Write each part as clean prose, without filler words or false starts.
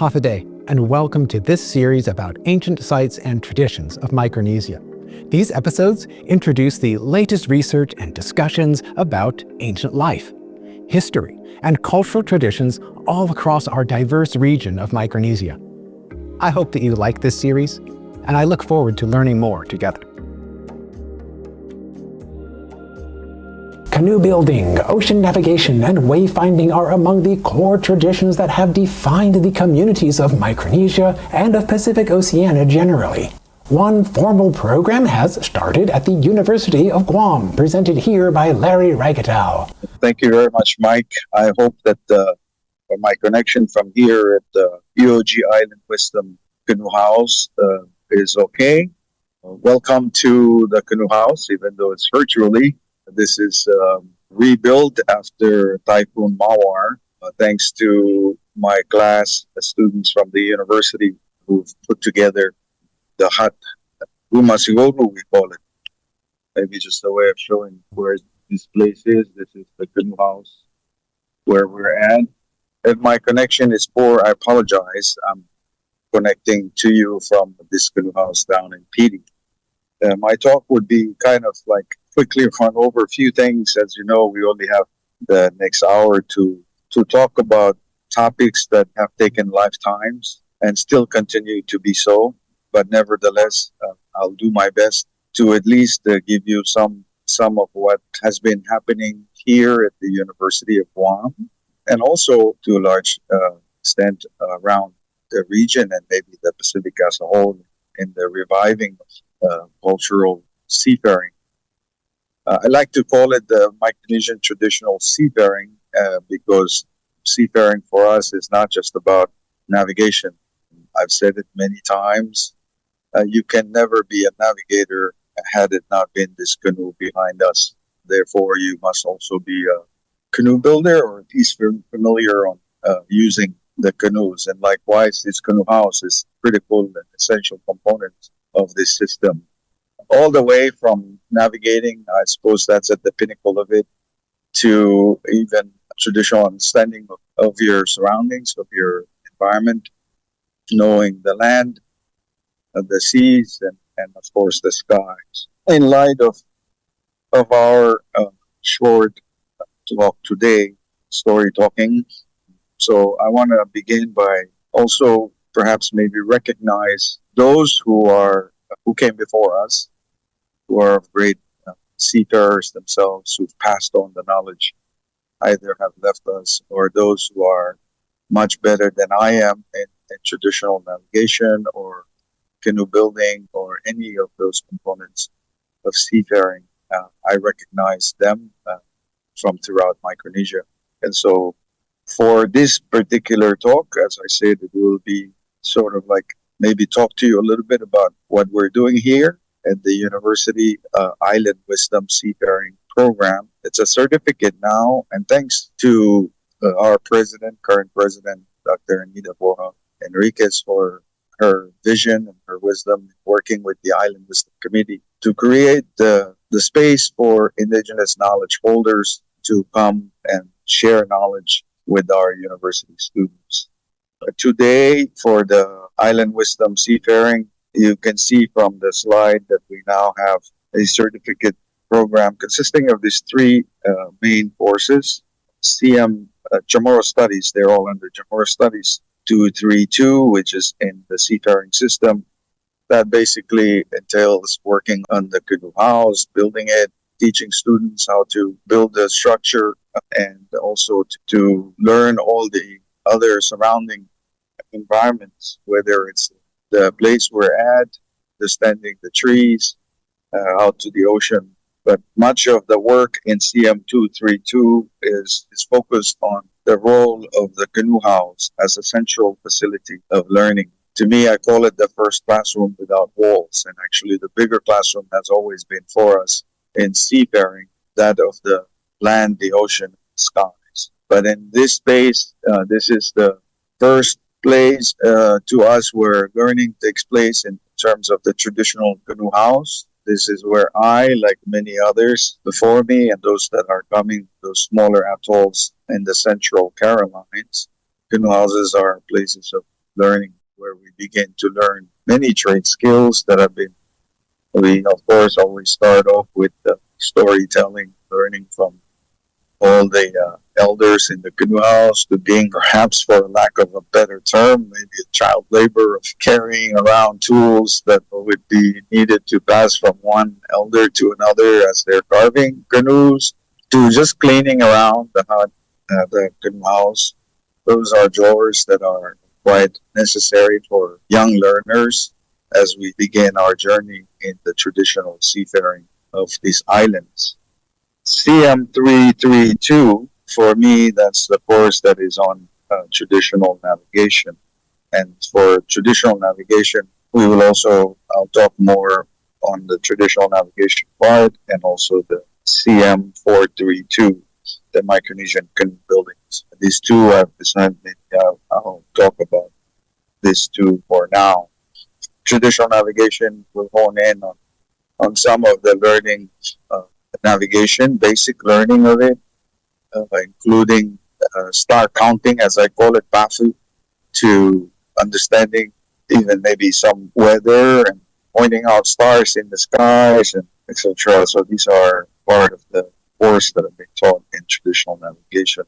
Hafaday, and welcome to this series about ancient sites and traditions of Micronesia. These episodes introduce the latest research and discussions about ancient life, history, and cultural traditions all across our diverse region of Micronesia. I hope that you like this series, and I look forward to learning more together. Canoe building, ocean navigation, and wayfinding are among the core traditions that have defined the communities of Micronesia and of Pacific Oceania generally. One formal program has started at the University of Guam, presented here by Larry Ragatau. Thank you very much, Mike. I hope that my connection from here at the UOG Island Wisdom Canoe House is okay. Welcome to the Canoe House, even though it's virtually. This is rebuilt after Typhoon Mawar, thanks to my class, students from the university who've put together the hut, Rumah Siguro, we call it. Maybe just a way of showing where this place is. This is the Canoe House where we're at. If my connection is poor, I apologize. I'm connecting to you from this Canoe House down in Pidi. My talk would be kind of like quickly run over a few things. As you know, we only have the next hour to talk about topics that have taken lifetimes and still continue to be so. But nevertheless, I'll do my best to at least give you some of what has been happening here at the University of Guam, and also to a large extent around the region and maybe the Pacific as a whole in the reviving of cultural seafaring. I like to call it the Micronesian traditional seafaring because seafaring for us is not just about navigation. I've said it many times. You can never be a navigator had it not been this canoe behind us. Therefore, you must also be a canoe builder or at least familiar on using the canoes. And likewise, this canoe house is critical and essential component of this system. All the way from navigating, I suppose that's at the pinnacle of it, to even traditional understanding of your surroundings, of your environment, knowing the land, the seas, and of course the skies. In light of our short talk today, story talking, so I want to begin by also perhaps maybe recognize those who came before us, who are of great seafarers themselves, who've passed on the knowledge, either have left us, or those who are much better than I am in traditional navigation or canoe building or any of those components of seafaring. I recognize them from throughout Micronesia. And so for this particular talk, as I said, it will be sort of like maybe talk to you a little bit about what we're doing here at the University Island Wisdom Seafaring Program. It's a certificate now, and thanks to our current president, Dr. Anita Boha Enriquez, for her vision and her wisdom working with the Island Wisdom Committee to create the space for indigenous knowledge holders to come and share knowledge with our university students. Today, for the Island Wisdom Seafaring, you can see from the slide that we now have a certificate program consisting of these three main courses. CM Chamorro Studies, they're all under Chamorro Studies 232, which is in the seafaring system. That basically entails working on the canoe house, building it, teaching students how to build the structure, and also to learn all the other surrounding environments, whether it's the place we're at, understanding the trees, out to the ocean. But much of the work in CM232 is focused on the role of the canoe house as a central facility of learning. To me, I call it the first classroom without walls. And actually, the bigger classroom has always been for us in seafaring, that of the land, the ocean, skies. But in this space, this is the first place to us where learning takes place in terms of the traditional canoe house. This is where I, like many others before me and those that are coming, those smaller atolls in the Central Carolines, canoe houses are places of learning, where we begin to learn many trade skills that have been. We, of course, always start off with storytelling, learning from all the elders in the canoe house, to being, perhaps for lack of a better term, maybe a child labor of carrying around tools that would be needed to pass from one elder to another as they're carving canoes, to just cleaning around the hut, the canoe house. Those are chores that are quite necessary for young learners as we begin our journey in the traditional seafaring of these islands. CM332, for me, that's the course that is on traditional navigation. And for traditional navigation, we will also, I'll talk more on the traditional navigation part, and also the CM432, the Micronesian canoe buildings. These two I've decided I'll talk about these two for now. Traditional navigation will hone in on some of the learning, navigation, basic learning of it, including star counting, as I call it, PAFU, to understanding even maybe some weather and pointing out stars in the skies and etc. So these are part of the course that have been taught in traditional navigation.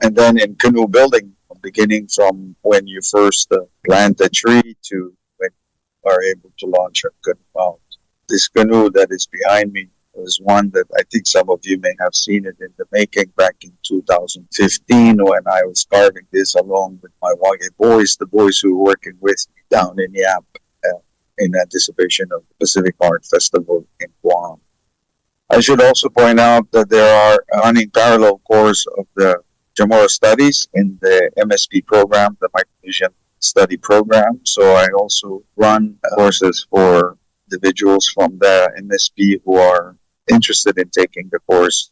And then in canoe building, beginning from when you first plant a tree to when you are able to launch a canoe out. This canoe that is behind me was one that I think some of you may have seen it in the making back in 2015, when I was carving this along with my Wage boys, the boys who were working with me down in Yap, in anticipation of the Pacific Art Festival in Guam. I should also point out that there are running parallel course of the Chamorro Studies in the MSP program, the Micronesian Study Program. So I also run courses for individuals from the MSP who are interested in taking the course.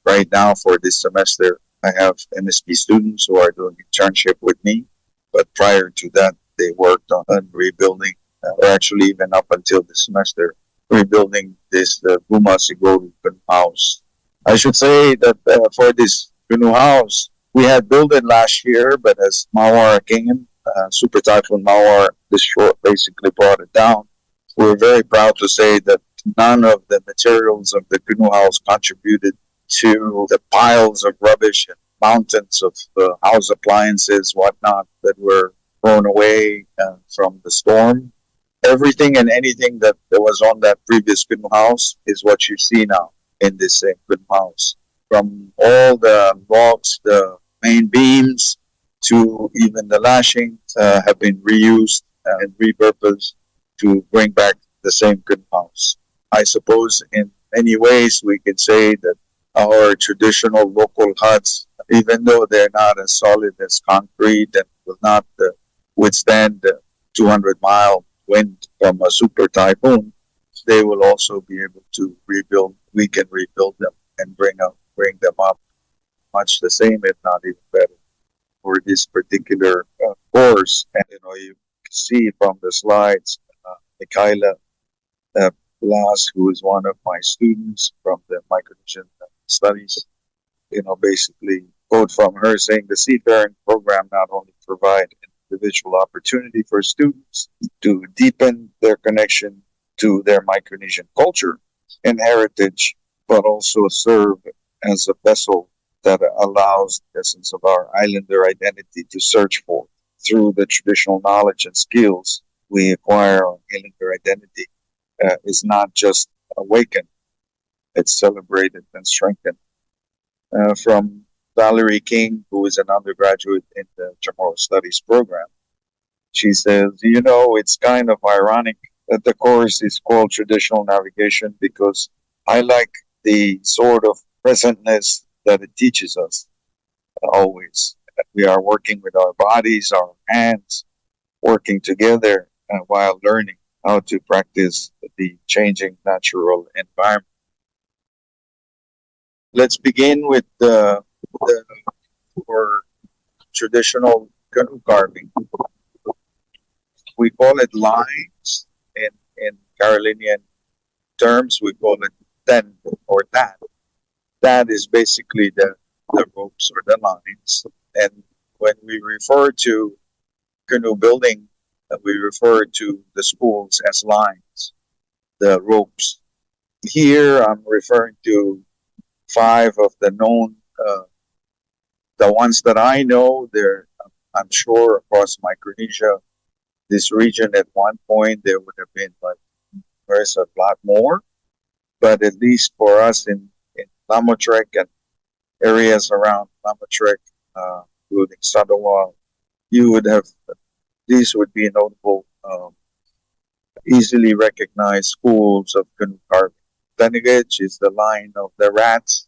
Right now, for this semester, I have MSP students who are doing internship with me, but prior to that, they worked on rebuilding, or actually even up until this semester, rebuilding this Buma Siguro canoe house. I should say that for this canoe house, we had built it last year, but as Mawar came, Super Typhoon Mawar, this short basically brought it down. We're very proud to say that none of the materials of the canoe house contributed to the piles of rubbish and mountains of house appliances, whatnot, that were thrown away from the storm. Everything and anything that was on that previous canoe house is what you see now in this same canoe house. From all the logs, the main beams, to even the lashings have been reused and repurposed to bring back the same canoe house. I suppose in many ways we can say that our traditional local huts, even though they're not as solid as concrete and will not withstand the 200-mile wind from a super typhoon, they will also be able to rebuild. We can rebuild them and bring them up much the same, if not even better, for this particular course. And you can see from the slides, Michaela Blas, who is one of my students from the Micronesian Studies, basically quote from her saying the seafaring program not only provide an individual opportunity for students to deepen their connection to their Micronesian culture and heritage, but also serve as a vessel that allows the essence of our islander identity to search for through the traditional knowledge and skills we acquire. Our islander identity is not just awakened, it's celebrated and strengthened. From Valerie King, who is an undergraduate in the Chamorro Studies program, she says, it's kind of ironic that the course is called Traditional Navigation, because I like the sort of presentness that it teaches us always. We are working with our bodies, our hands, working together while learning how to practice the changing natural environment. Let's begin with for traditional canoe carving. We call it lines in Carolinian terms. We call it ten or that. That is basically the ropes or the lines. And when we refer to canoe building, we refer to the spools as lines, the ropes. Here I'm referring to 5 of the known, the ones that I know. I'm sure across Micronesia, this region at one point there would have been like there's a lot more, but at least for us in Lamotrek and areas around Lamotrek, including Sadawal, you would have these would be notable, easily recognized schools of canoe carving. Tanigage is the line of the rats,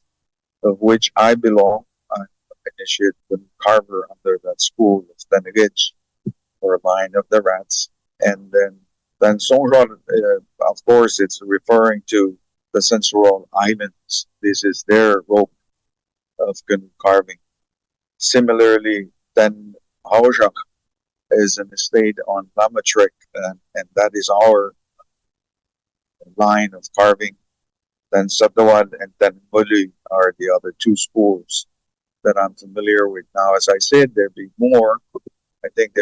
of which I belong. I'm an initiate canoe carver under that school of Tanigage, or line of the rats. And then Songrad, of course, it's referring to the Sensual Islands. This is their rope of canoe carving. Similarly, then Haujak is an estate on Lamatrek, and that is our line of carving. Then Sabdawad and then Muli are the other 2 schools that I'm familiar with. Now, as I said, there be more. I think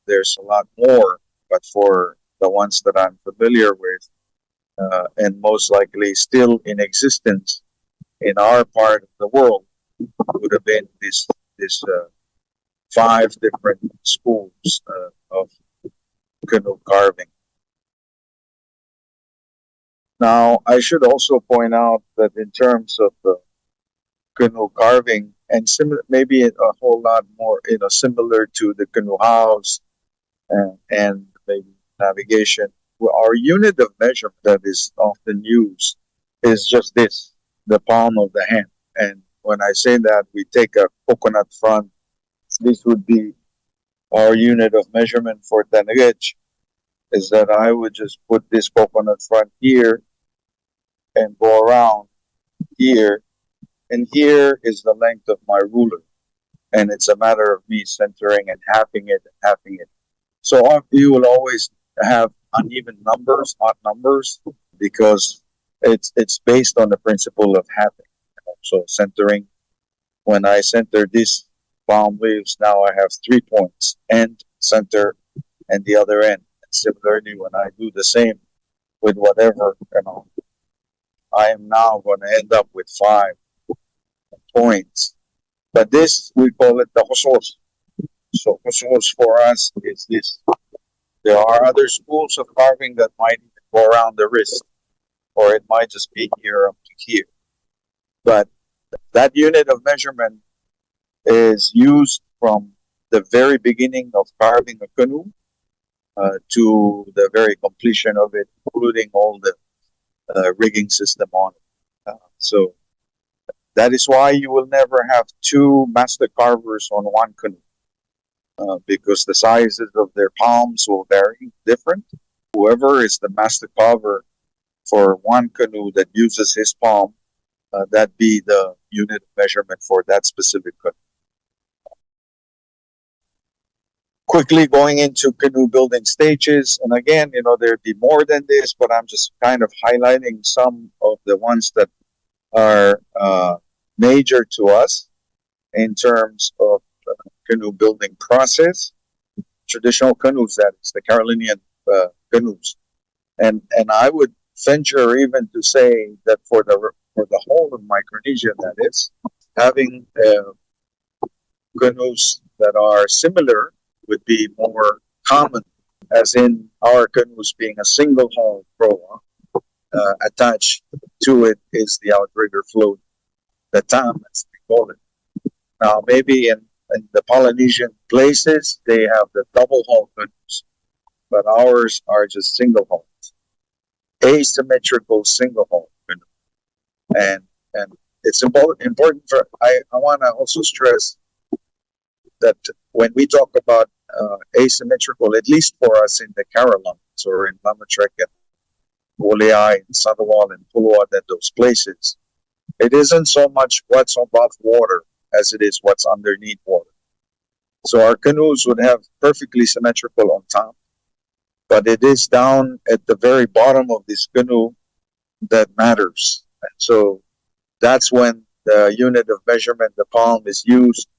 there's a lot more, but for the ones that I'm familiar with, and most likely still in existence in our part of the world, would have been this 5 different schools of canoe carving. Now, I should also point out that in terms of canoe carving, and maybe a whole lot more, similar to the canoe house and maybe navigation, our unit of measurement that is often used is just this, the palm of the hand. And when I say that, we take a coconut front. This would be our unit of measurement for Tanigage, is that I would just put this coconut front here and go around here, and here is the length of my ruler, and it's a matter of me centering and halving it. So you will always have uneven numbers, odd numbers, because it's based on the principle of halving. So centering, when I center this palm leaves, now I have 3 points, end, center, and the other end. And similarly, when I do the same with whatever, I am now going to end up with 5 points. But this, we call it the husos. So husos for us is this. There are other schools of carving that might even go around the wrist, or it might just be here up to here. But that unit of measurement is used from the very beginning of carving a canoe to the very completion of it, including all the rigging system on it. So that is why you will never have 2 master carvers on one canoe, because the sizes of their palms will vary different. Whoever is the master carver for one canoe that uses his palm, that be the unit of measurement for that specific canoe. Quickly going into canoe building stages, and again, there'd be more than this, but I'm just kind of highlighting some of the ones that are major to us in terms of canoe building process. Traditional canoes, that is, the Carolinian canoes, and I would venture even to say that for the whole of Micronesia, that is, having canoes that are similar would be more common, as in our canoes being a single hull proa. Attached to it is the outrigger float, the tam, as we call it. Now, maybe in the Polynesian places, they have the double hull canoes, but ours are just single hulls, asymmetrical single hull canoe. And it's important for, I want to also stress that when we talk about asymmetrical, at least for us in the Carolines or in Lamatrek and Woleai and Sadawal and Puluad and those places, it isn't so much what's above water as it is what's underneath water. So our canoes would have perfectly symmetrical on top, but it is down at the very bottom of this canoe that matters. And so that's when the unit of measurement, the palm, is used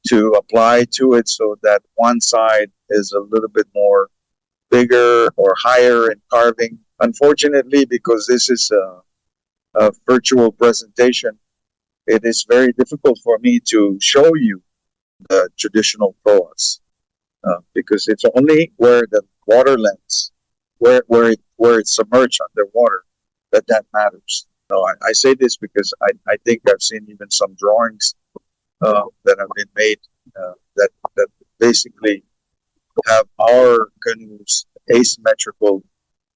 to apply to it so that one side is a little bit more bigger or higher in carving. Unfortunately, because this is a virtual presentation, it is very difficult for me to show you the traditional proas because it's only where the water lens, where it's submerged underwater, that matters. No, I say this because I think I've seen even some drawings that have been made that basically have our canoes asymmetrical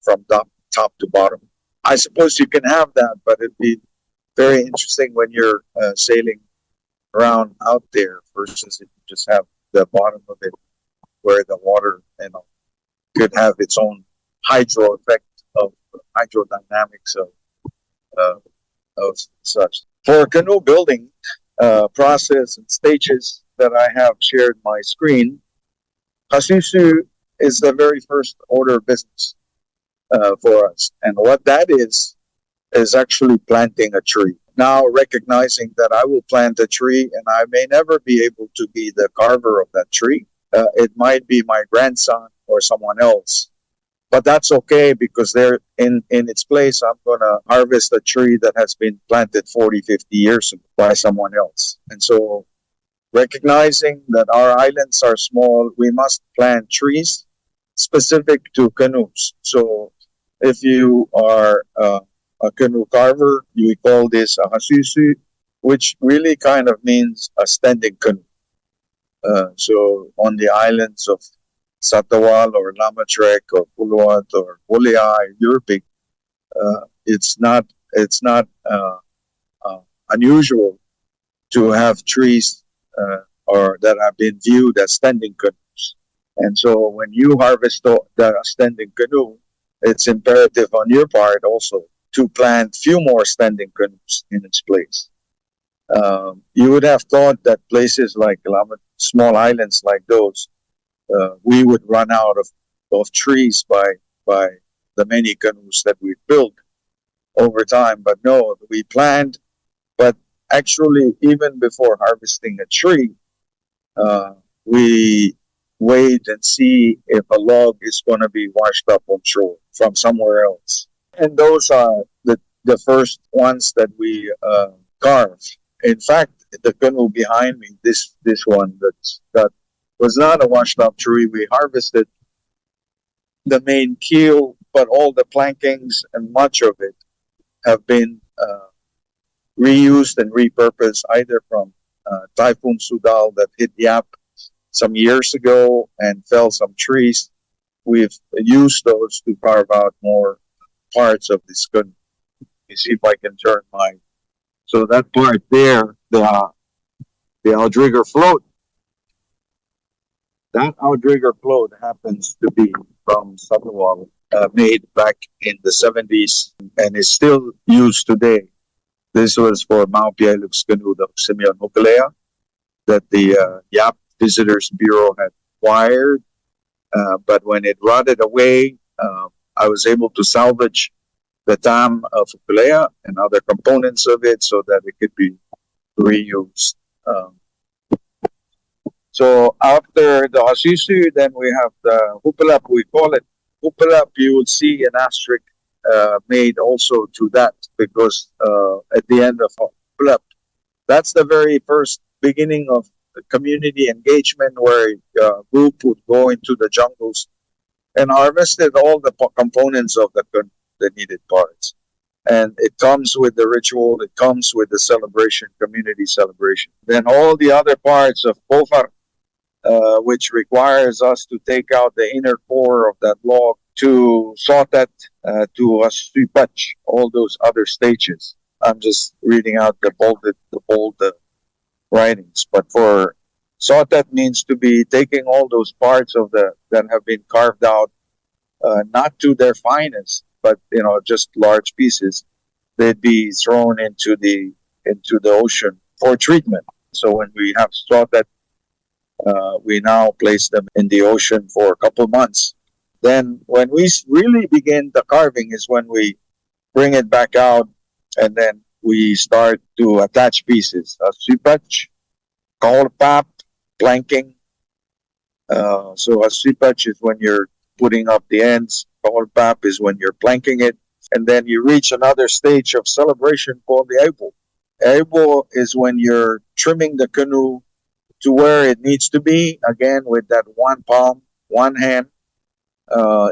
from top to bottom. I suppose you can have that, but it'd be very interesting when you're sailing around out there versus if you just have the bottom of it where the water, could have its own hydro effect of hydrodynamics uh, of such. For canoe building process and stages that I have shared my screen, Hasusu is the very first order of business for us. And what that is actually planting a tree. Now, recognizing that I will plant a tree and I may never be able to be the carver of that tree, it might be my grandson or someone else. But that's okay because they're in its place. I'm going to harvest a tree that has been planted 40, 50 years ago by someone else. And so, recognizing that our islands are small, we must plant trees specific to canoes. So, if you are a canoe carver, you call this a hasusu, which really kind of means a standing canoe. So on the islands of Satawal or Lamatrek or Puluat or Wuliai, Yurpik, it's not unusual to have trees or that have been viewed as standing canoes. And so when you harvest the standing canoe, it's imperative on your part also to plant few more standing canoes in its place. You would have thought that places like small islands like those, we would run out of trees by the many canoes that we've built over time. But no, we planned. But actually, even before harvesting a tree, we wait and see if a log is going to be washed up on shore from somewhere else. And those are the first ones that we carve. In fact, the canoe behind me, this one that was not a washed up tree, we harvested the main keel, but all the plankings and much of it have been reused and repurposed either from Typhoon Sudal that hit Yap some years ago and fell some trees. We've used those to carve out more parts of this canoe. You see if I can turn mine. So that part there, the outrigger float, that outrigger float happens to be from Satawal, made back in the 70s and is still used today. This was for Mount Piailug's canoe, the Simeon Hokulea, that the Yap Visitors Bureau had acquired. But when it rotted away, I was able to salvage the dam of Hokulea and other components of it so that it could be reused. So after the Hasusu, then we have the Hupalap, we call it Hupalap. You will see an asterisk made also to that because at the end of Hupalap, that's the very first beginning of the community engagement where a group would go into the jungles and harvested all the components of the needed parts. And it comes with the ritual, it comes with the celebration, community celebration. Then all the other parts of Pofar, which requires us to take out the inner core of that log, to Sotat, to Asupach, all those other stages. I'm just reading out the bold writings. But for Sotat means to be taking all those parts of that have been carved out, not to their finest, but just large pieces. They'd be thrown into the ocean for treatment. So when we have Sotat, we now place them in the ocean for a couple months. Then when we really begin the carving is when we bring it back out and then we start to attach pieces. Supach, kaolpap, planking. So a sipach is when you're putting up the ends. Pangulpap is when you're planking it. And then you reach another stage of celebration called the aibo. Aibo is when you're trimming the canoe to where it needs to be. Again, with that one palm, one hand,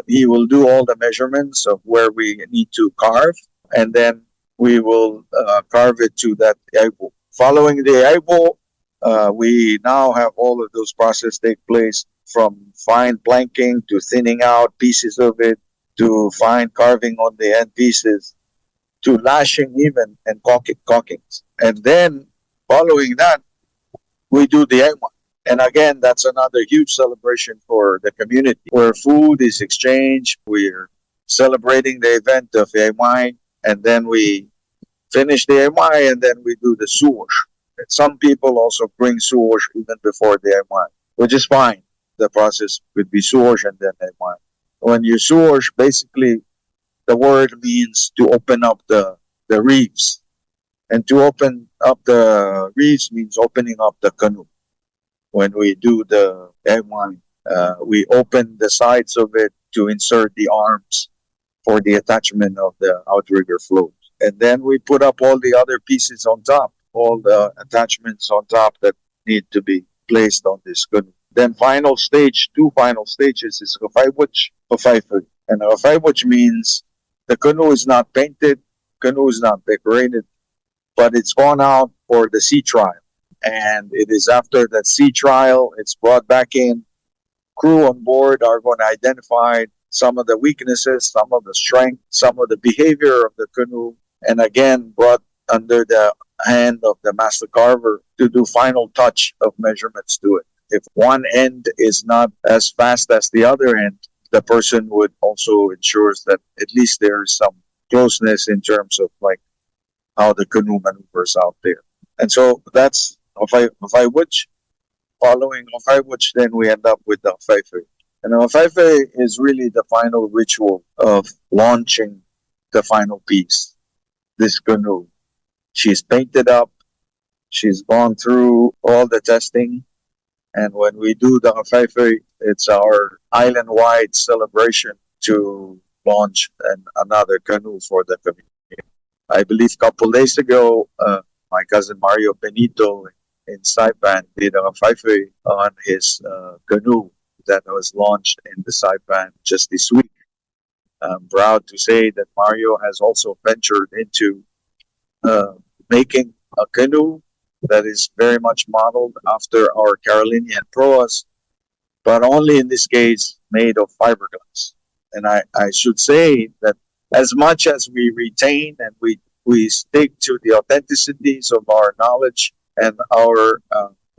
he will do all the measurements of where we need to carve, and then we will carve it to that aibo. Following the aibo, we now have all of those processes take place, from fine planking to thinning out pieces of it, to fine carving on the end pieces, to lashing even and caulkings. And then following that, we do the Aywan. And again, that's another huge celebration for the community where food is exchanged. We're celebrating the event of Aywan, and then we finish the Aywan, and then we do the suwash. Some people also bring suwash even before the Aywan, which is fine. The process could be suwash and then Aywan. When you suwash, basically the word means to open up the reefs. And to open up the reefs means opening up the canoe. When we do the Aywan, we open the sides of it to insert the arms for the attachment of the outrigger float. And then we put up all the other pieces on top, all the attachments on top that need to be placed on this canoe. Then two final stages is Rafaiwach, Rafaifu. And Rafaiwach means the canoe is not painted, canoe is not decorated, but it's gone out for the sea trial. And it is after that sea trial, it's brought back in. Crew on board are going to identify some of the weaknesses, some of the strength, some of the behavior of the canoe, and again brought under the hand of the master carver to do final touch of measurements to it. If one end is not as fast as the other end, the person would also ensure that at least there is some closeness in terms of like how the canoe maneuvers out there. And so that's Rafaiwach. Following Rafaiwach, then we end up with the Rafaife. And the Rafaife is really the final ritual of launching the final piece, this canoe. She's painted up, she's gone through all the testing, and when we do the Rafaife, it's our island-wide celebration to launch another canoe for the community. I believe a couple days ago, my cousin Mario Benito in Saipan did a Rafaife on his canoe that was launched in the Saipan just this week. I'm proud to say that Mario has also ventured into making a canoe that is very much modeled after our Carolinian proas, but only in this case made of fiberglass. And I should say that as much as we retain and we stick to the authenticities of our knowledge and our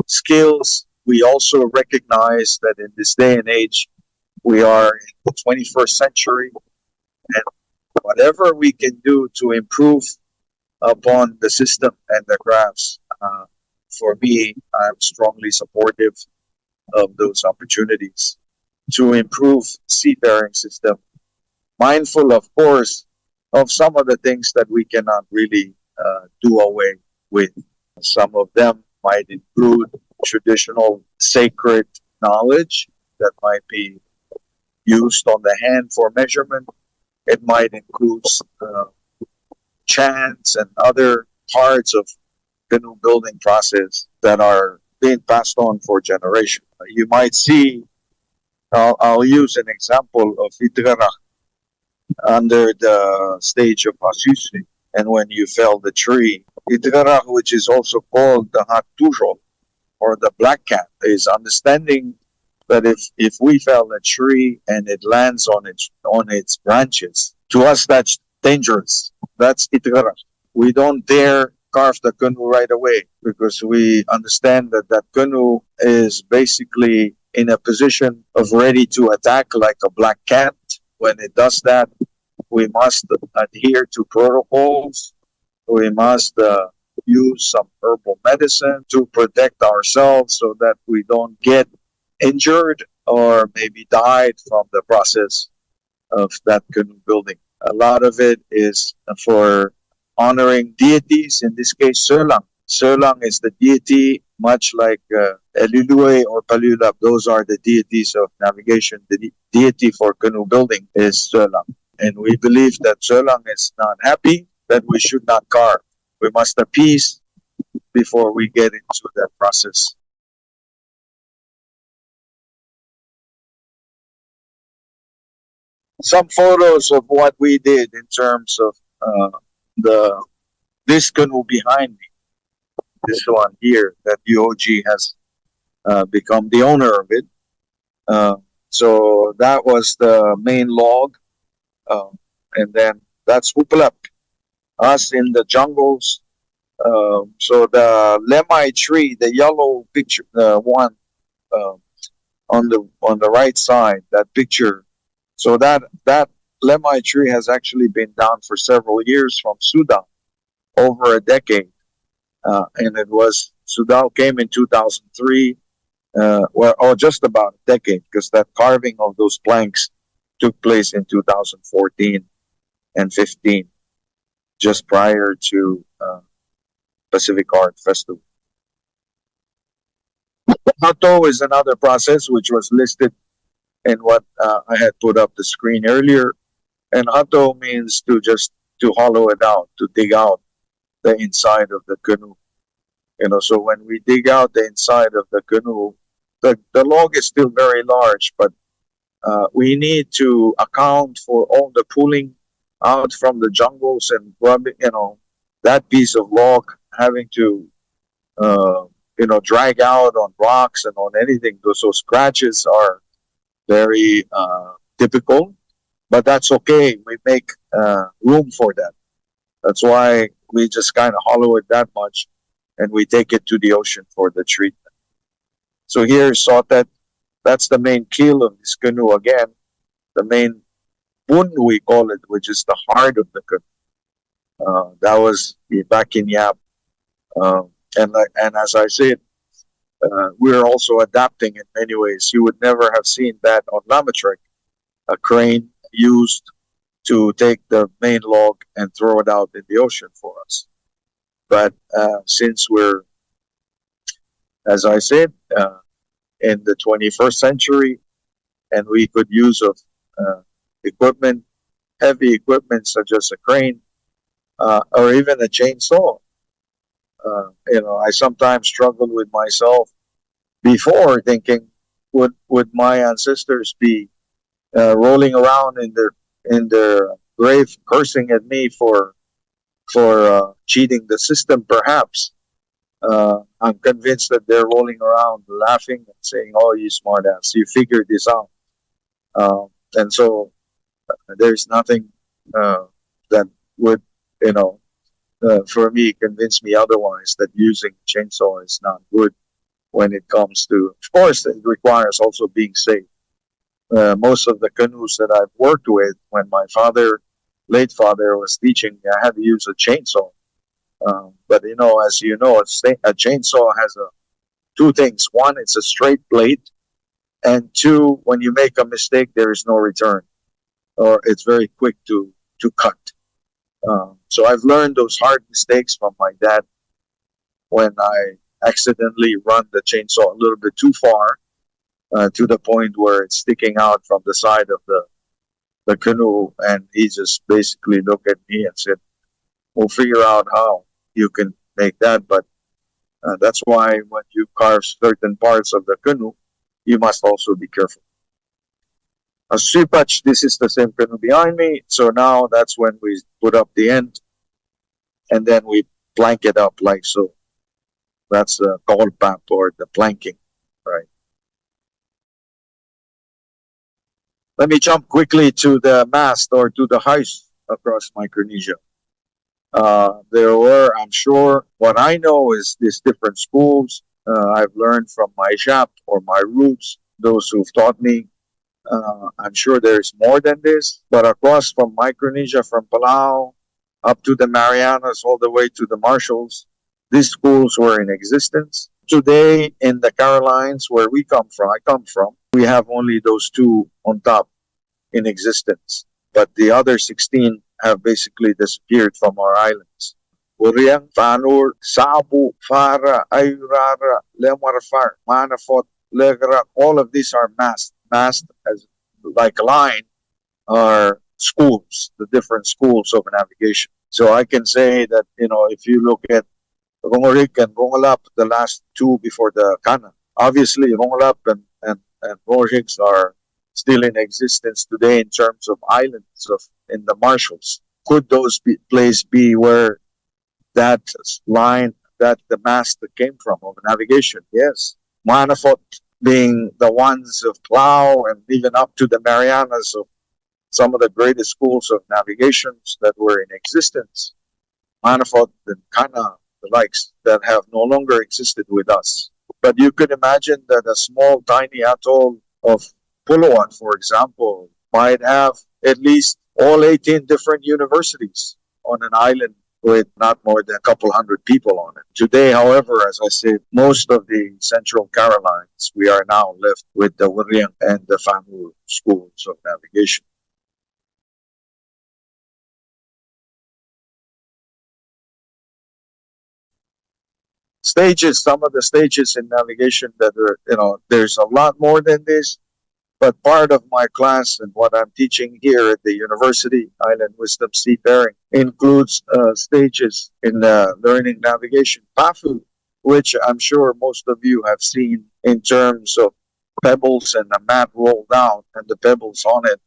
skills, we also recognize that in this day and age, we are in the 21st century, and whatever we can do to improve upon the system and the crafts, for me, I'm strongly supportive of those opportunities to improve seafaring system. Mindful, of course, of some of the things that we cannot really do away with. Some of them might include traditional sacred knowledge that might be used on the hand for measurement. It might include chants and other parts of canoe building process that are being passed on for generations. You might see, I'll use an example of Itrara under the stage of Pasusi, and when you fell the tree. Itrara, which is also called the Hatujo or the black cat, is understanding that if we fell a tree and it lands on its branches, to us that's dangerous. That's Itrara. We don't dare carve the canoe right away because we understand that that canoe is basically in a position of ready to attack like a black cat. When it does that, we must adhere to protocols. We must use some herbal medicine to protect ourselves so that we don't get injured or maybe died from the process of that canoe building. A lot of it is for honoring deities, in this case, Selang. Serlang is the deity, much like Elilue or Palulab. Those are the deities of navigation. The deity for canoe building is Serlang. And we believe that Serlang is not happy, that we should not carve. We must appease before we get into that process. Some photos of what we did in terms of the this canoe behind me, this one here, that UOG has become the owner of it. So that was the main log, and then that's Hupalap, us in the jungles. So the lemai tree, the yellow picture, the one on the right side, that picture. So that lemai tree has actually been down for several years from Sudan, over a decade, and it was Sudan came in 2003. Just about a decade, because that carving of those planks took place in 2014 and 15, just prior to Pacific Art Festival. Hato is another process which was listed in what I had put up the screen earlier. And hato means to hollow it out, to dig out the inside of the canoe. So when we dig out the inside of the canoe, the log is still very large, but we need to account for all the pulling out from the jungles and rubbing, that piece of log having to, drag out on rocks and on anything. So scratches are very typical, but that's okay. We make room for that. That's why we just kind of hollow it that much, and we take it to the ocean for the treatment. So here, Sotet, that's the main keel of this canoe again, the main bun, we call it, which is the heart of the canoe. That was back in Yap. And as I said, we're also adapting in many ways. You would never have seen that on Lamatrek, a crane used to take the main log and throw it out in the ocean for us. But since we're, as I said, in the 21st century, and we could use of equipment, heavy equipment such as a crane or even a chainsaw. I sometimes struggled with myself before, thinking, would my ancestors be rolling around in their grave, cursing at me for cheating the system? Perhaps. I'm convinced that they're rolling around laughing and saying, "Oh, you smartass, you figured this out." And so there's nothing that would, for me, convince me otherwise, that using chainsaw is not good when it comes to, of course, it requires also being safe. Most of the canoes that I've worked with, when my late father was teaching, I had to use a chainsaw. But as you know, a chainsaw has two things. One, it's a straight blade, and two, when you make a mistake, there is no return, or it's very quick to cut. So I've learned those hard mistakes from my dad when I accidentally run the chainsaw a little bit too far, to the point where it's sticking out from the side of the canoe, and he just basically looked at me and said, "We'll figure out how you can make that." But that's why when you carve certain parts of the canoe, you must also be careful. A sipach, this is the same canoe behind me. So now that's when we put up the end, and then we plank it up like so. That's the kolpap, or the planking, right? Let me jump quickly to the mast, or to the hoist across Micronesia. There were, I'm sure, what I know is these different schools. I've learned from my shop or my roots, those who've taught me. I'm sure there's more than this, but across from Micronesia, from Palau up to the Marianas, all the way to the Marshalls, these schools were in existence. Today, in the Carolines, where I come from, we have only those two on top in existence, but the other 16 have basically disappeared from our islands. Uriang, Fanur, Sabu, Fara, Ayurara, Lemarfar, Manafot, Legra, all of these are masked. Masked as like a line are schools, the different schools of navigation. So I can say that, if you look at Rongorik and Rongelap, the last two before the Kana, obviously Rongelap and Rojix are still in existence today in terms of islands in the Marshalls. Could those places be where that line, that the mast that came from of navigation? Yes. Manafort being the ones of plow and even up to the Marianas of some of the greatest schools of navigations that were in existence. Manafort and Kana, the likes that have no longer existed with us. But you could imagine that a small, tiny atoll of Pulawan, for example, might have at least all 18 different universities on an island with not more than a couple hundred people on it. Today, however, as I said, most of the Central Carolines, we are now left with the William and the Fanur schools of navigation. Stages, some of the stages in navigation that are, there's a lot more than this, but part of my class and what I'm teaching here at the University, Island Wisdom Seafaring, includes stages in learning navigation. PAFU, which I'm sure most of you have seen in terms of pebbles and a mat rolled down and the pebbles on it.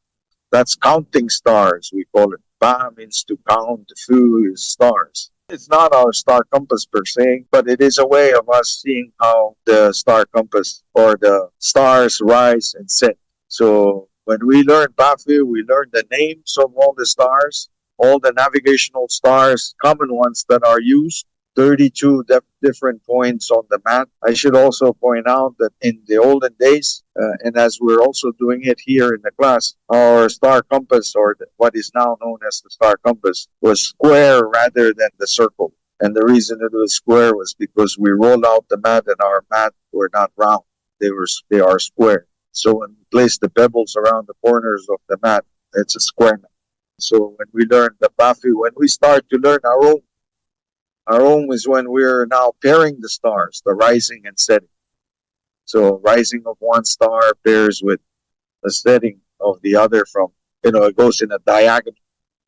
That's counting stars, we call it. Pa means to count, Fu is stars. It's not our star compass per se, but it is a way of us seeing how the star compass or the stars rise and set. So when we learn Bafu, we learn the names of all the stars, all the navigational stars, common ones that are used, 32 different points on the map. I should also point out that in the olden days, and as we're also doing it here in the class, our star compass, or what is now known as the star compass, was square rather than the circle. And the reason it was square was because we rolled out the mat and our mat were not round. They are square. So when we place the pebbles around the corners of the mat, it's a square mat. So when we learn the Bafu, when we start to learn our own is when we're now pairing the stars, the rising and setting. So rising of one star pairs with the setting of the other it goes in a diagonal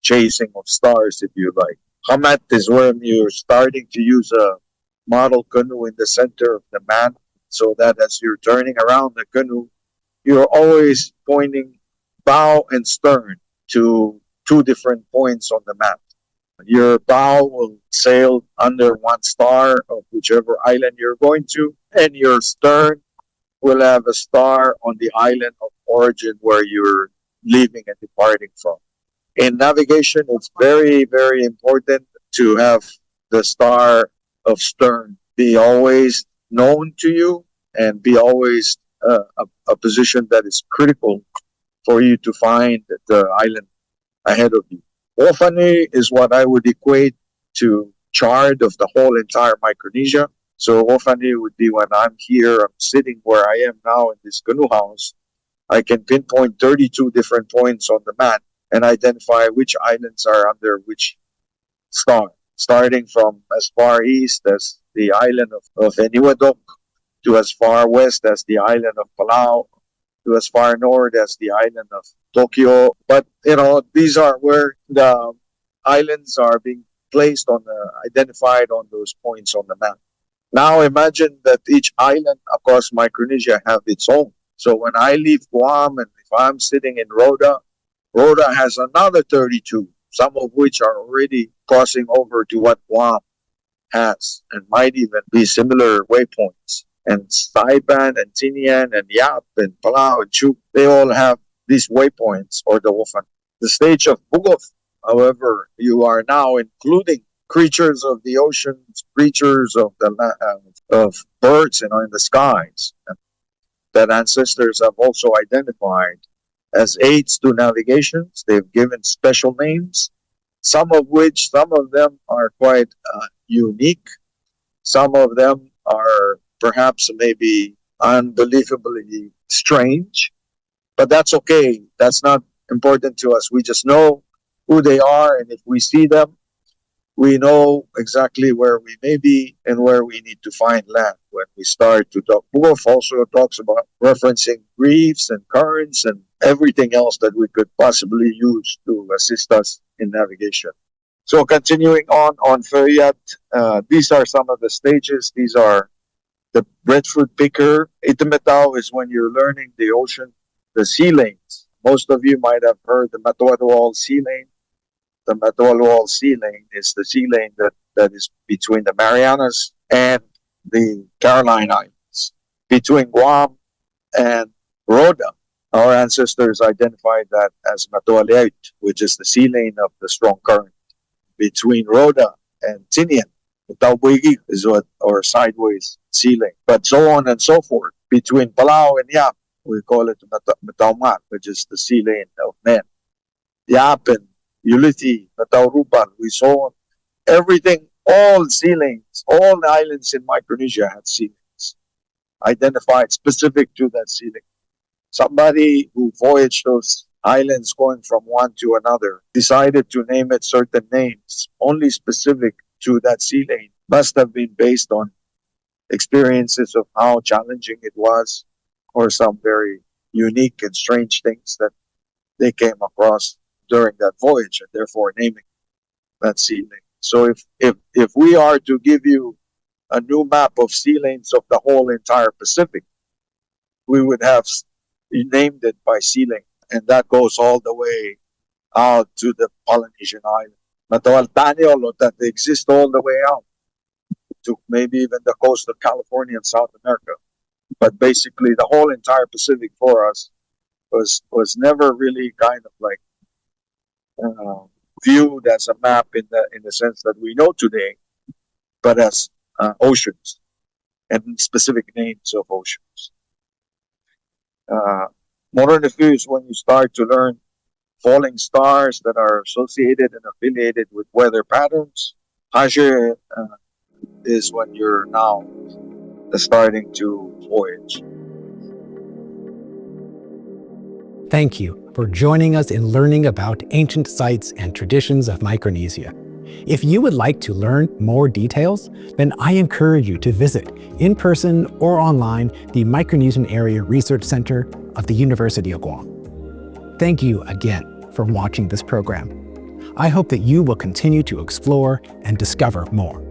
chasing of stars, if you like. Hamat is when you're starting to use a model canoe in the center of the mat, so that as you're turning around the canoe, you're always pointing bow and stern to two different points on the map. Your bow will sail under one star of whichever island you're going to, and your stern will have a star on the island of origin where you're leaving and departing from. In navigation, it's very, very important to have the star of stern be always known to you and be always a position that is critical for you to find the island ahead of you. Ofani is what I would equate to chart of the whole entire Micronesia. So Ofani would be when I'm here, I'm sitting where I am now in this canoe house. I can pinpoint 32 different points on the map and identify which islands are under which star, starting from as far east as the island of Eniwadok, to as far west as the island of Palau, to as far north as the island of Tokyo. But, these are where the islands are being placed identified on those points on the map. Now imagine that each island across Micronesia have its own. So when I leave Guam and if I'm sitting in Rota, Rota has another 32, some of which are already crossing over to what Guam has and might even be similar waypoints. And Saipan and Tinian and Yap and Palau and Chuk, they all have these waypoints or the Wofan. The stage of Bugof, however, you are now including creatures of the oceans, creatures of birds in the skies, and that ancestors have also identified as aids to navigations. They've given special names, some of them are quite unique. Some of them are perhaps maybe unbelievably strange, but that's okay. That's not important to us. We just know who they are, and if we see them, we know exactly where we may be and where we need to find land when we start to talk. Wolf also talks about referencing reefs and currents and everything else that we could possibly use to assist us in navigation. So continuing on Feriat, these are some of the stages. These are the breadfruit picker. Itimetao is when you're learning the ocean, the sea lanes. Most of you might have heard the Matuadual Sea Lane. The Matualual Sea Lane is the sea lane that is between the Marianas and the Caroline Islands, between Guam and Rhoda. Our ancestors identified that as Matualiait, which is the sea lane of the strong current between Rhoda and Tinian. The Taubuigi is what, or sideways sea lane, but so on and so forth. Between Palau and Yap, we call it Mataumat, which is the sea lane of men. Yap and Ulithi, Mataurupan, we saw everything, all sea lanes, all the islands in Micronesia had sea lanes identified specific to that sea lane. Somebody who voyaged those islands going from one to another decided to name it certain names, only specific to that sea lane, must have been based on experiences of how challenging it was or some very unique and strange things that they came across during that voyage, and therefore naming that sea lane. So if we are to give you a new map of sea lanes of the whole entire Pacific, we would have named it by sea lane, and that goes all the way out to the Polynesian island. Matawaltaniolo, that they exist all the way out to maybe even the coast of California and South America. But basically, the whole entire Pacific for us was never really kind of like viewed as a map in the sense that we know today, but as oceans and specific names of oceans. Modern is when you start to learn falling stars that are associated and affiliated with weather patterns. Hajer is when you're now starting to voyage. Thank you for joining us in learning about ancient sites and traditions of Micronesia. If you would like to learn more details, then I encourage you to visit, in person or online, the Micronesian Area Research Center of the University of Guam. Thank you again for watching this program. I hope that you will continue to explore and discover more.